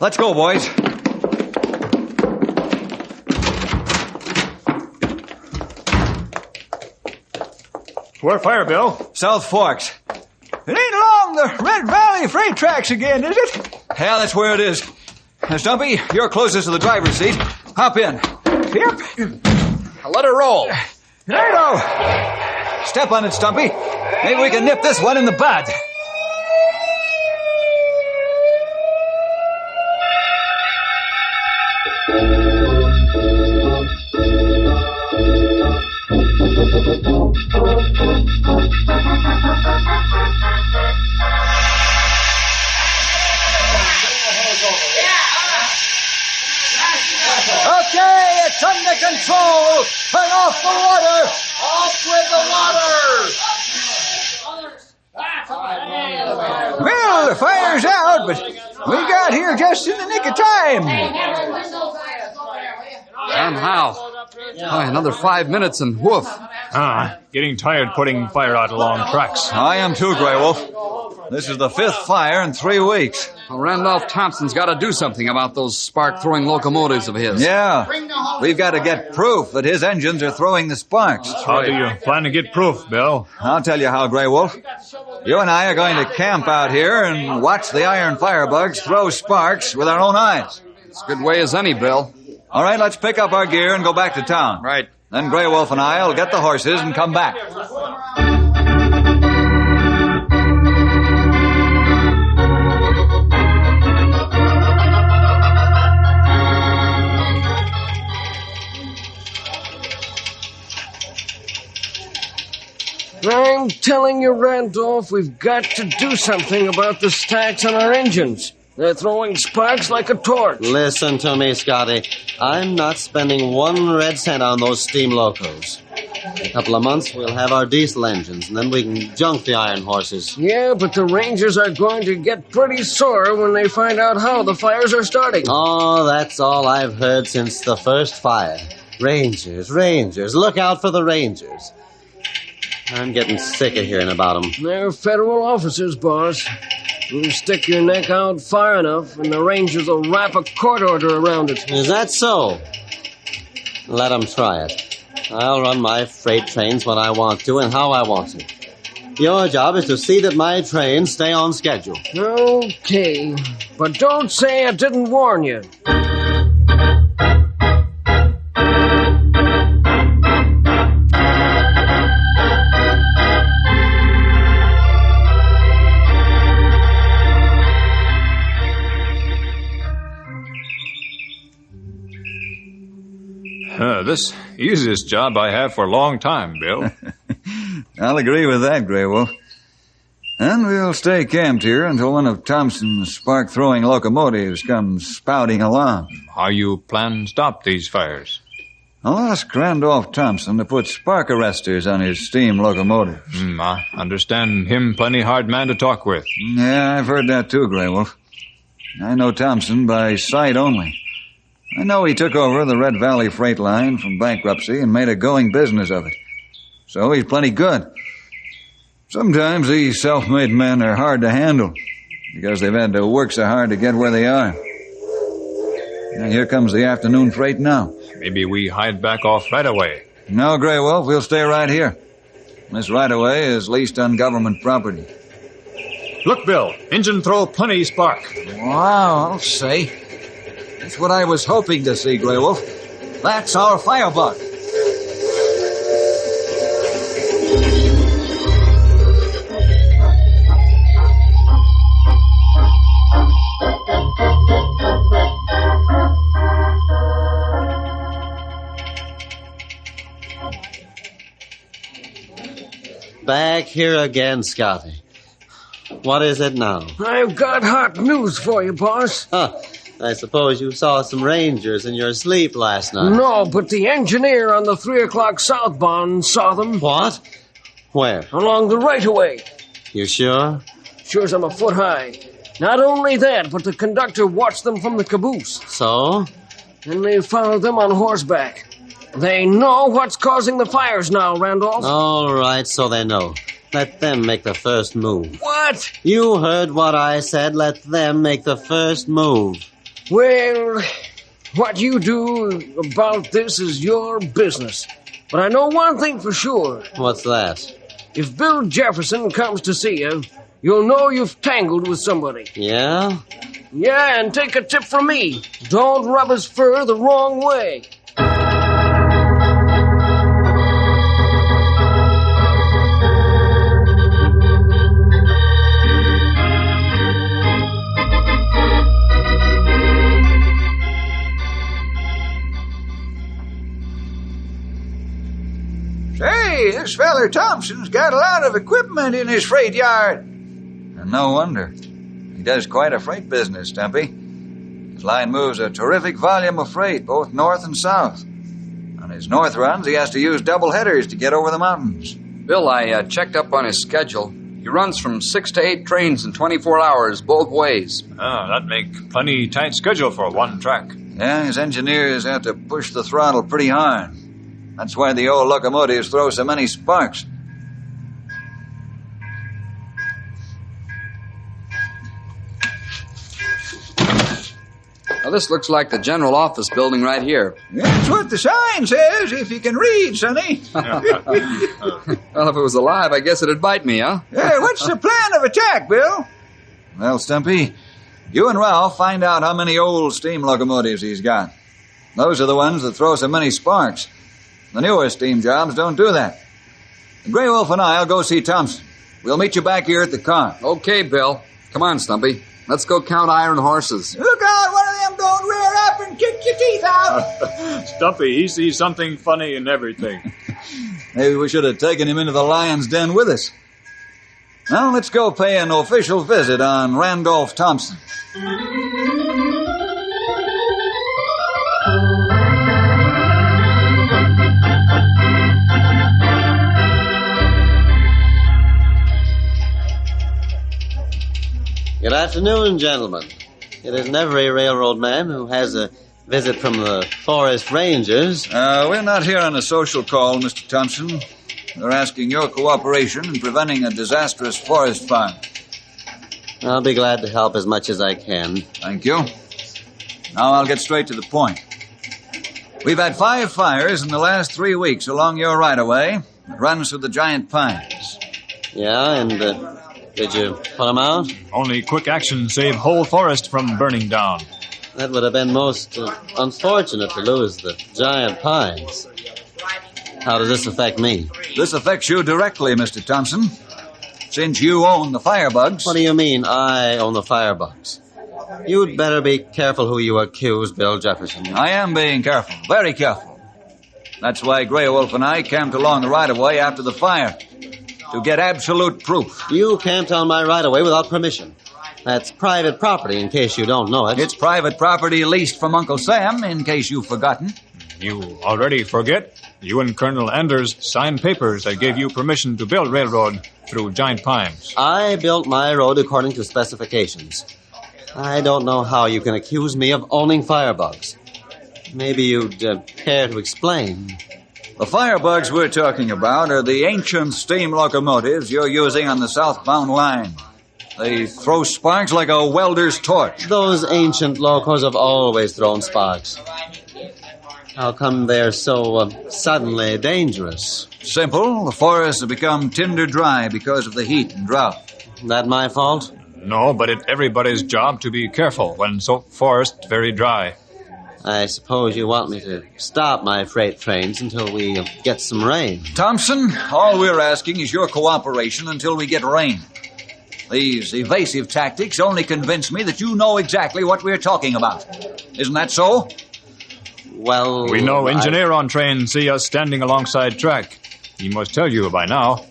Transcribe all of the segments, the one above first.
Let's go, boys. Where fire, Bill? South Forks. It ain't along the Red Valley freight tracks again, is it? Yeah, that's where it is. Stumpy, you're closest to the driver's seat. Hop in. Yep. Let her roll. Righto. Step on it, Stumpy. Maybe we can nip this one in the bud. Okay, it's under control. Turn off the water. Off with the water! Well, the fire's out, but we got here just in the nick of time. And how? Another 5 minutes and woof. Getting tired putting fire out along tracks. I am too, Grey Wolf. This is the 5th fire in 3 weeks. Well, Randolph Thompson's got to do something about those spark-throwing locomotives of his. Yeah. We've got to get proof that his engines are throwing the sparks. How do you plan to get proof, Bill? I'll tell you how, Grey Wolf. You and I are going to camp out here and watch the iron firebugs throw sparks with our own eyes. It's a good way as any, Bill. All right, let's pick up our gear and go back to town. Right. Then Grey Wolf and I will get the horses and come back. I'm telling you, Randolph, we've got to do something about the stacks on our engines. They're throwing sparks like a torch. Listen to me, Scotty. I'm not spending 1 red cent on those steam locos. In a couple of months, we'll have our diesel engines, and then we can junk the iron horses. Yeah, but the Rangers are going to get pretty sore when they find out how the fires are starting. Oh, that's all I've heard since the first fire. Rangers, look out for the Rangers. I'm getting sick of hearing about them. They're federal officers, boss. You stick your neck out far enough, and the Rangers will wrap a court order around it. Is that so? Let them try it. I'll run my freight trains when I want to and how I want to. Your job is to see that my trains stay on schedule. Okay, but don't say I didn't warn you. This easiest job I have for a long time, Bill. I'll agree with that, Grey Wolf. And we'll stay camped here until one of Thompson's spark-throwing locomotives comes spouting along. How you plan to stop these fires? I'll ask Randolph Thompson to put spark arresters on his steam locomotives. I understand him plenty hard man to talk with. Yeah, I've heard that too, Grey Wolf. I know Thompson by sight only. I know he took over the Red Valley freight line from bankruptcy and made a going business of it. So he's plenty good. Sometimes these self-made men are hard to handle because they've had to work so hard to get where they are. And here comes the afternoon freight now. Maybe we hide back off right away. No, Grey Wolf, we'll stay right here. This right-of-way is leased on government property. Look, Bill, engine throw plenty spark. Wow, I'll say. That's what I was hoping to see, Grey Wolf. That's our firebug. Back here again, Scotty. What is it now? I've got hot news for you, boss. I suppose you saw some Rangers in your sleep last night. No, but the engineer on the 3 o'clock southbound saw them. What? Where? Along the right-of-way. You sure? Sure as I'm a foot high. Not only that, but the conductor watched them from the caboose. So? And they followed them on horseback. They know what's causing the fires now, Randolph. All right, so they know. Let them make the first move. What? You heard what I said. Let them make the first move. Well, what you do about this is your business. But I know one thing for sure. What's that? If Bill Jefferson comes to see you, you'll know you've tangled with somebody. Yeah? Yeah, and take a tip from me. Don't rub his fur the wrong way. Say, this feller Thompson's got a lot of equipment in his freight yard. And no wonder. He does quite a freight business, Stumpy. His line moves a terrific volume of freight, both north and south. On his north runs, he has to use double headers to get over the mountains. Bill, I checked up on his schedule. He runs from 6 to 8 trains in 24 hours, both ways. Ah, that make plenty tight schedule for one track. Yeah, his engineers have to push the throttle pretty hard. That's why the old locomotives throw so many sparks. Now, this looks like the general office building right here. That's what the sign says, if you can read, Sonny. Well, if it was alive, I guess it'd bite me, huh? Hey, what's the plan of attack, Bill? Well, Stumpy, you and Ralph find out how many old steam locomotives he's got. Those are the ones that throw so many sparks. The newer steam jobs don't do that. Grey Wolf and I'll go see Thompson. We'll meet you back here at the car. Okay, Bill. Come on, Stumpy. Let's go count iron horses. Look out, one of them don't rear up and kick your teeth out. Stumpy, he sees something funny in everything. Maybe we should have taken him into the lion's den with us. Now let's go pay an official visit on Randolph Thompson. Good afternoon, gentlemen. It isn't every railroad man who has a visit from the forest rangers. We're not here on a social call, Mr. Thompson. We're asking your cooperation in preventing a disastrous forest fire. I'll be glad to help as much as I can. Thank you. Now I'll get straight to the point. We've had 5 fires in the last 3 weeks along your right-of-way that runs through the giant pines. Yeah, and did you put them out? Only quick action saved whole forest from burning down. That would have been most unfortunate to lose the giant pines. How does this affect me? This affects you directly, Mr. Thompson. Since you own the firebugs... What do you mean, I own the firebugs? You'd better be careful who you accuse, Bill Jefferson. I am being careful, very careful. That's why Grey Wolf and I camped along the right-of-way after the fire, to get absolute proof. You camped on my right-of-way without permission. That's private property, in case you don't know it. It's private property leased from Uncle Sam, in case you've forgotten. You already forget? You and Colonel Anders signed papers that gave you permission to build railroad through giant pines. I built my road according to specifications. I don't know how you can accuse me of owning firebugs. Maybe you'd care to explain. The firebugs we're talking about are the ancient steam locomotives you're using on the southbound line. They throw sparks like a welder's torch. Those ancient locos have always thrown sparks. How come they're so suddenly dangerous? Simple. The forests have become tinder dry because of the heat and drought. That my fault? No, but it's everybody's job to be careful when forest very dry. I suppose you want me to stop my freight trains until we get some rain. Thompson, all we're asking is your cooperation until we get rain. These evasive tactics only convince me that you know exactly what we're talking about. Isn't that so? Well, We know engineer on train see us standing alongside track. He must tell you by now.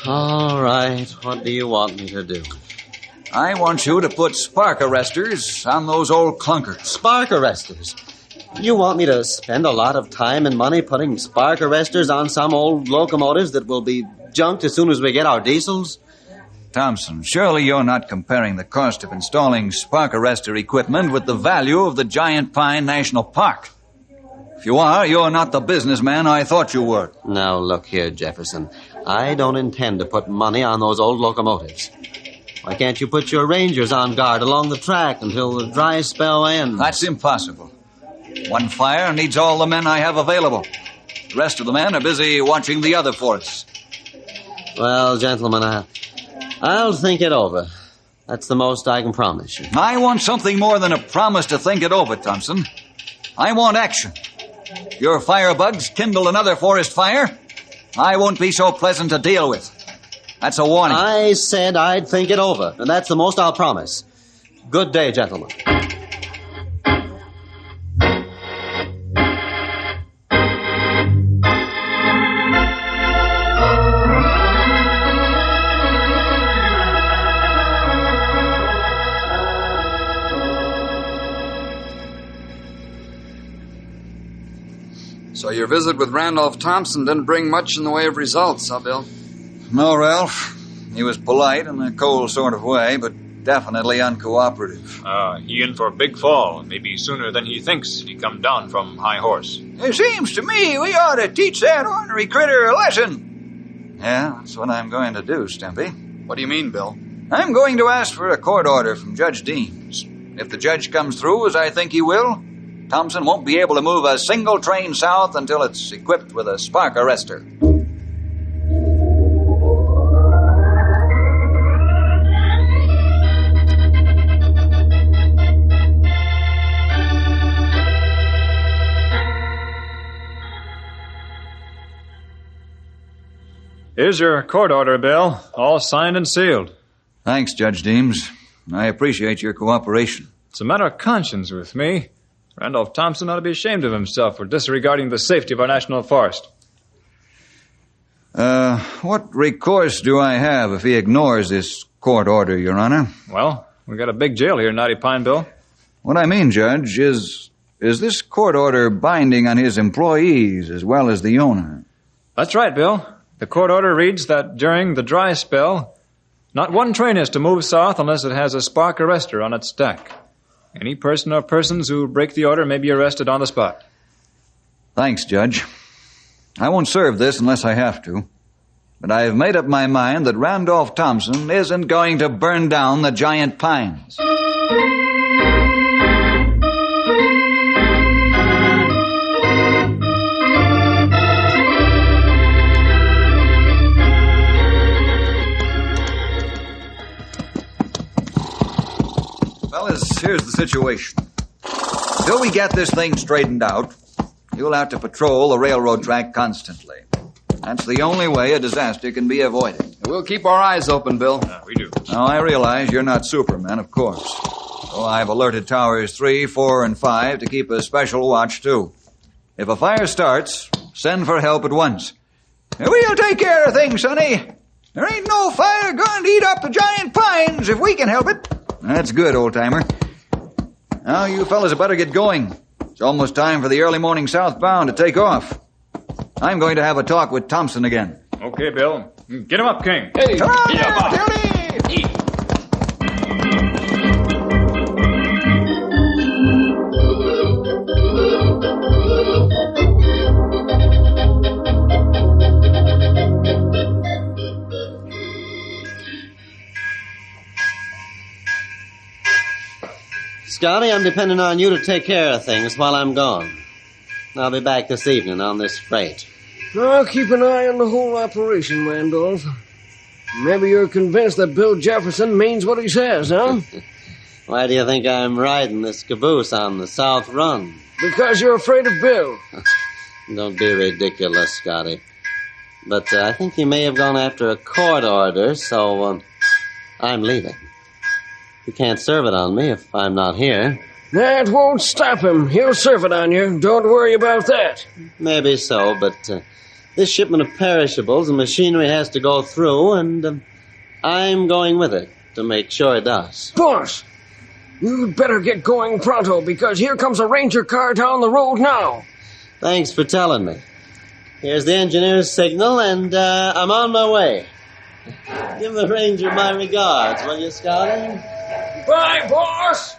All right, what do you want me to do? I want you to put spark arresters on those old clunkers. Spark arresters? You want me to spend a lot of time and money putting spark arresters on some old locomotives that will be junked as soon as we get our diesels? Thompson, surely you're not comparing the cost of installing spark arrestor equipment with the value of the Giant Pine National Park. If you are, you're not the businessman I thought you were. Now, look here, Jefferson. I don't intend to put money on those old locomotives. Why can't you put your rangers on guard along the track until the dry spell ends? That's impossible. One fire needs all the men I have available. The rest of the men are busy watching the other forts. Well, gentlemen, I'll think it over. That's the most I can promise you. I want something more than a promise to think it over, Thompson. I want action. Your firebugs kindle another forest fire. I won't be so pleasant to deal with. That's a warning. I said I'd think it over, and that's the most I'll promise. Good day, gentlemen. So your visit with Randolph Thompson didn't bring much in the way of results, huh, Bill? No, Ralph. He was polite in a cold sort of way, but definitely uncooperative. He in for a big fall. Maybe sooner than he thinks he come down from high horse. It seems to me we ought to teach that ornery critter a lesson. Yeah, that's what I'm going to do, Stimpy. What do you mean, Bill? I'm going to ask for a court order from Judge Deems. If the judge comes through, as I think he will, Thompson won't be able to move a single train south until it's equipped with a spark arrestor. Here's your court order, Bill. All signed and sealed. Thanks, Judge Deems. I appreciate your cooperation. It's a matter of conscience with me. Randolph Thompson ought to be ashamed of himself for disregarding the safety of our national forest. What recourse do I have if he ignores this court order, Your Honor? Well, we got a big jail here in Knotty Pine, Bill. What I mean, Judge, is this court order binding on his employees as well as the owner? That's right, Bill. The court order reads that during the dry spell, not one train is to move south unless it has a spark arrestor on its stack. Any person or persons who break the order may be arrested on the spot. Thanks, Judge. I won't serve this unless I have to. But I have made up my mind that Randolph Thompson isn't going to burn down the giant pines. Fellas, here's the situation. Until we get this thing straightened out, you'll have to patrol the railroad track constantly. That's the only way a disaster can be avoided. We'll keep our eyes open, Bill. Yeah, we do. Now, I realize you're not Superman, of course. So I've alerted Towers 3, 4, and 5 to keep a special watch, too. If a fire starts, send for help at once. We'll take care of things, Sonny. There ain't no fire going to eat up the giant pines if we can help it. That's good, old-timer. Now, you fellas had better get going. It's almost time for the early morning southbound to take off. I'm going to have a talk with Thompson again. Okay, Bill. Get him up, King. Hey, come on now, Tildy! Scotty, I'm depending on you to take care of things while I'm gone. I'll be back this evening on this freight. I'll keep an eye on the whole operation, Randolph. Maybe you're convinced that Bill Jefferson means what he says, huh? Why do you think I'm riding this caboose on the South Run? Because you're afraid of Bill. Don't be ridiculous, Scotty. But I think he may have gone after a court order, so I'm leaving. You can't serve it on me if I'm not here. That won't stop him. He'll serve it on you. Don't worry about that. Maybe so, but this shipment of perishables and machinery has to go through, and I'm going with it to make sure it does. Boss, you'd better get going pronto, because here comes a ranger car down the road now. Thanks for telling me. Here's the engineer's signal, and I'm on my way. Give the ranger my regards, will you, Scotty? Bye, boss!